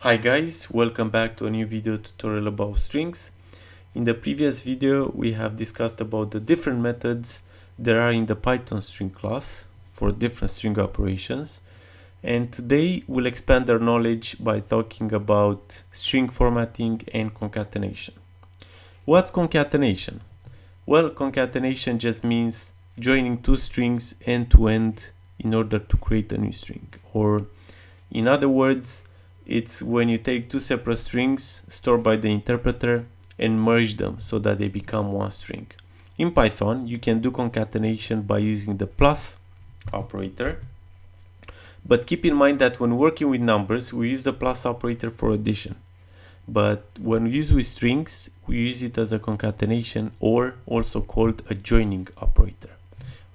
Hi guys, welcome back to a new video tutorial about strings. In the previous video we have discussed about the different methods there are in the Python string class for different string operations, and today we'll expand our knowledge by talking about string formatting and concatenation. What's concatenation? Well, concatenation just means joining two strings end to end in order to create a new string, or in other words, it's when you take two separate strings stored by the interpreter and merge them so that they become one string. In Python, you can do concatenation by using the plus operator, but keep in mind that when working with numbers, we use the plus operator for addition. But when we use with strings, we use it as a concatenation, or also called a joining operator.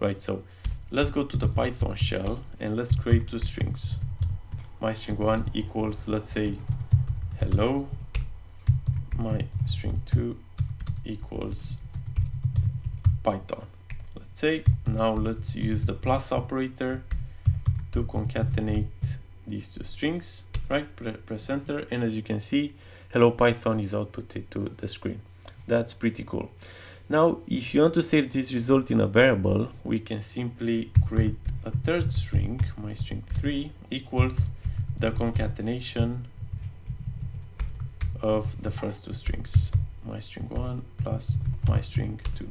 Right, so let's go to the Python shell and let's create two strings. My string 1 equals, let's say, hello. My string 2 equals Python. Let's say, now let's use the plus operator to concatenate these two strings, right? Press enter, and as you can see, hello Python is outputted to the screen. That's pretty cool. Now, if you want to save this result in a variable, we can simply create a third string, my string 3 equals the concatenation of the first two strings, my string 1 plus my string 2.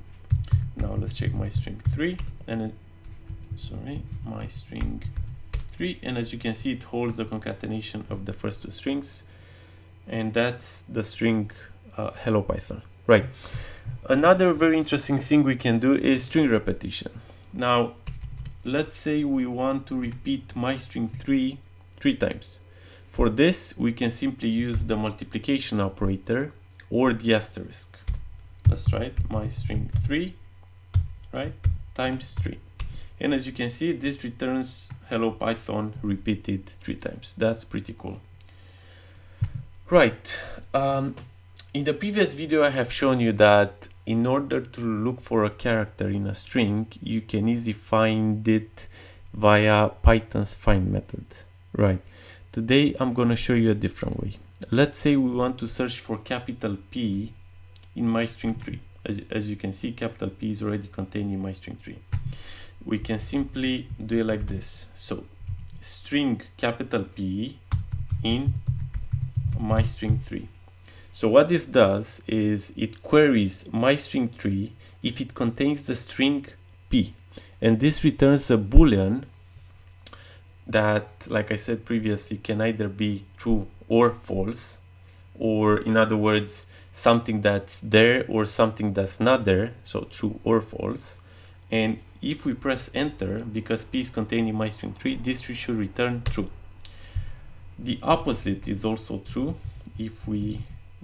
Now let's check my string 3 and my string 3, and as you can see, it holds the concatenation of the first two strings, and that's the string hello Python. Right. Another very interesting thing we can do is string repetition. Now let's say we want to repeat my string 3 times. For this, we can simply use the multiplication operator or the asterisk. Let's try it. My string 3, right, times 3. And as you can see, this returns hello Python repeated 3 times. That's pretty cool. Right. In the previous video, I have shown you that in order to look for a character in a string, you can easily find it via Python's find method. Right. Today I'm going to show you a different way. Let's say we want to search for capital P in my string 3. As you can see, capital P is already contained in my string 3. We can simply do it like this. So string capital P in my string 3. So what this does is it queries my string 3 if it contains the string P, and this returns a boolean that, like I said previously, can either be true or false, or in other words, something that's there or something that's not there, so true or false. And if we press enter, because P is contained in my string 3, this should return true. The opposite is also true if we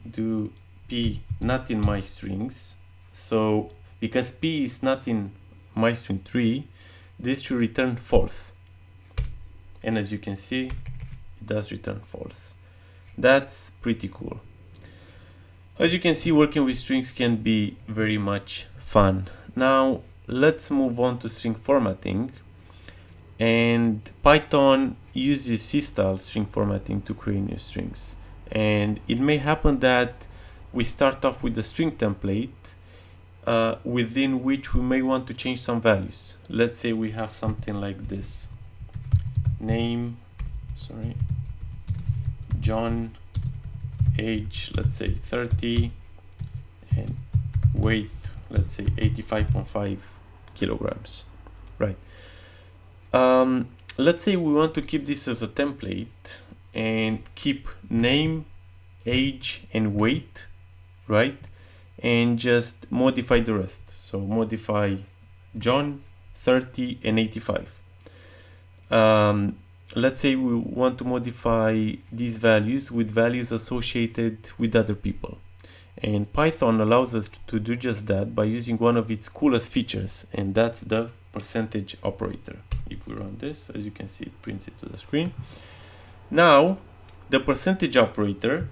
do P not in my strings. So because P is not in my string 3, this should return false. And as you can see, it does return false. That's pretty cool. As you can see, working with strings can be very much fun. Now let's move on to string formatting. And Python uses C-style string formatting to create new strings. And it may happen that we start off with a string template within which we may want to change some values. Let's say we have something like this. Name, John, age, let's say 30, and weight, let's say 85.5 kilograms, right? Let's say we want to keep this as a template and keep name, age, and weight, right? And just modify the rest. So modify John, 30, and 85. Let's say we want to modify these values with values associated with other people. And Python allows us to do just that by using one of its coolest features, and that's the percentage operator. If we run this, as you can see, it prints it to the screen. Now, the percentage operator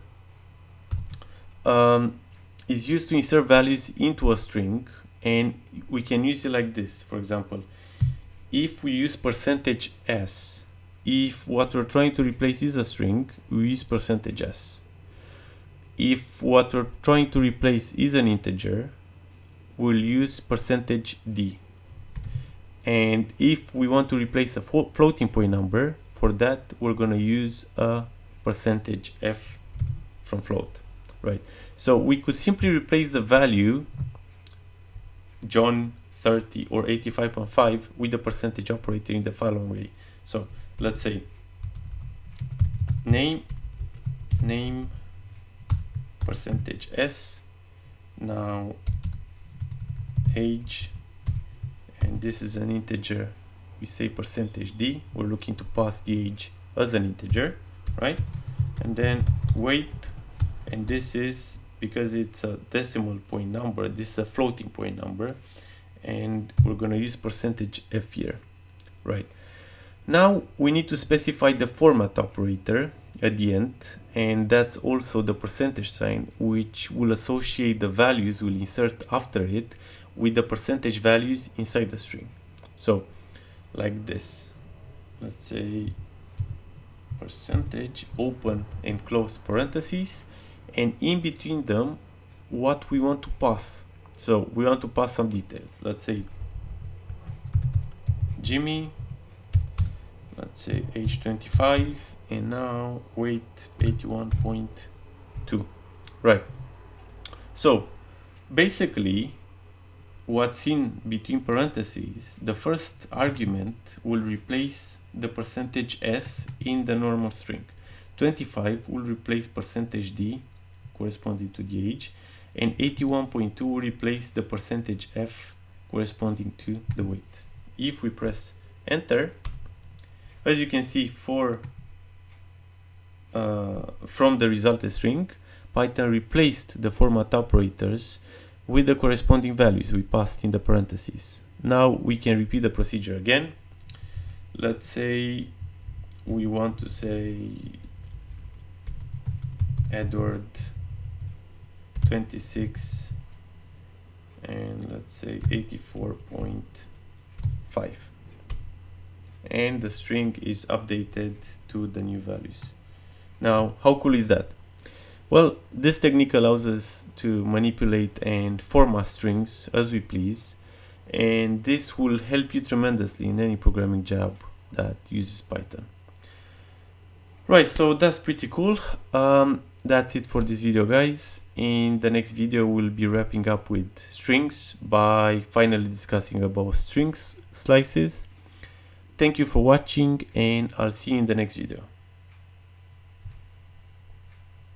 is used to insert values into a string, and we can use it like this. For example, if we use percentage %s if what we're trying to replace is a string, we use %s. If what we're trying to replace is an integer, we'll use %d. And if we want to replace a floating point number, for that we're going to use a %f from float, right? So we could simply replace the value John 30 or 85.5 with the percentage operator in the following way. So let's say name %s, now age, and this is an integer, we say %d, we're looking to pass the age as an integer, right? And then weight, and this is, because it's a decimal point number, this is a floating point number, and we're going to use %f here, right? Now we need to specify the format operator at the end, and that's also the percentage sign, which will associate the values we'll insert after it with the percentage values inside the string. So like this, let's say percentage, open and close parentheses, and in between them what we want to pass. So we want to pass some details. Let's say Jimmy, let's say age 25, and now weight 81.2, right? So basically what's in between parentheses, the first argument will replace the %s in the normal string. 25 will replace %d corresponding to the age, and 81.2 will replace the %f corresponding to the weight. If we press enter, as you can see, from the resulted string, Python replaced the format operators with the corresponding values we passed in the parentheses. Now we can repeat the procedure again. Let's say we want to say Edward 26, and let's say 84.5, and the string is updated to the new values. Now how cool is that? Well, this technique allows us to manipulate and format strings as we please, and this will help you tremendously in any programming job that uses Python. Right, so that's pretty cool. That's it for this video, guys. In the next video we'll be wrapping up with strings by finally discussing about strings slices. Thank you for watching, and I'll see you in the next video.